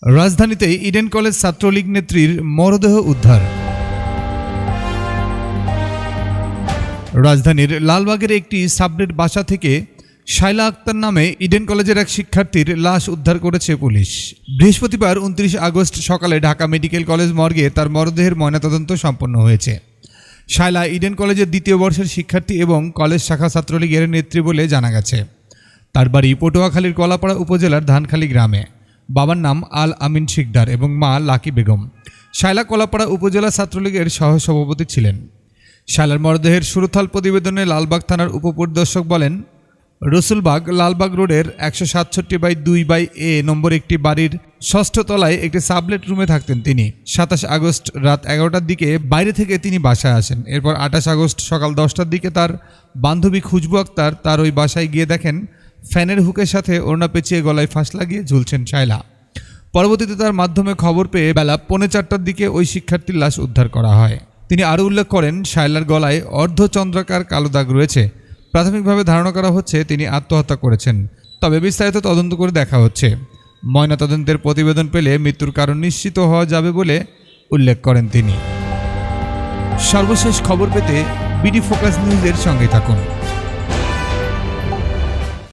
রাজধানীতে Eden college Chhatra League নেত্রীর মরদেহ উদ্ধার। রাজধানীর লালবাগের একটি সাবনেট বাসা থেকে শায়লা আক্তার নামে ইডেন কলেজের এক শিক্ষার্থীর লাশ উদ্ধার করেছে পুলিশ। বৃহস্পতিবার 29 আগস্ট সকালে ঢাকা মেডিকেল কলেজ মর্গে তার মরদেহের ময়নাতদন্ত সম্পন্ন হয়েছে। শায়লা ইডেন কলেজের দ্বিতীয় বর্ষের শিক্ষার্থী এবং কলেজ শাখা ছাত্রলীগের নেত্রী বলে জানা গেছে। তার বাড়ি পটুয়াখালীর কলাপাড়া উপজেলার ধানখালী গ্রামে। বাবার নাম আল আমিন শিকদার এবং মা লাকি বেগম। শায়লা কলাপাড়া উপজেলা ছাত্রলীগের সহসভাপতি ছিলেন। শায়লার মরদেহের সুরতহাল প্রতিবেদনে লালবাগ থানার উপপরিদর্শক বলেন, রসুলবাগ লালবাগ রোডের 167/2/A নম্বর একটি বাড়ির 6ষ্ঠ তলায় একটি সাবলেট রুমে থাকতেন তিনি। 27 আগস্ট রাত 11টার দিকে বাইরে থেকে তিনি বাসায় আসেন। এরপর 28 আগস্ট সকাল 10টার দিকে তার বান্ধবী খুশবু আক্তার তার ওই বাসায় গিয়ে দেখেন ফ্যানের হুকের সাথে ওড়না পেঁচিয়ে গলায় ফাঁস লাগিয়ে ঝুলছেন শায়লা। পরবর্তীতে তার মাধ্যমে খবর পেয়ে বেলা 3:45টার দিকে ওই শিক্ষার্থীর লাশ উদ্ধার করা হয়। তিনি আরও উল্লেখ করেন, শায়লার গলায় অর্ধচন্দ্রাকার কালো দাগ রয়েছে। প্রাথমিকভাবে ধারণা করা হচ্ছে তিনি আত্মহত্যা করেছেন, তবে বিস্তারিত তদন্ত করে দেখা হচ্ছে। ময়নাতদন্তের প্রতিবেদন পেলে মৃত্যুর কারণ নিশ্চিত হওয়া যাবে বলে উল্লেখ করেন তিনি। সর্বশেষ খবর পেতে বিডি ফোকাস নিউজের সঙ্গে থাকুন।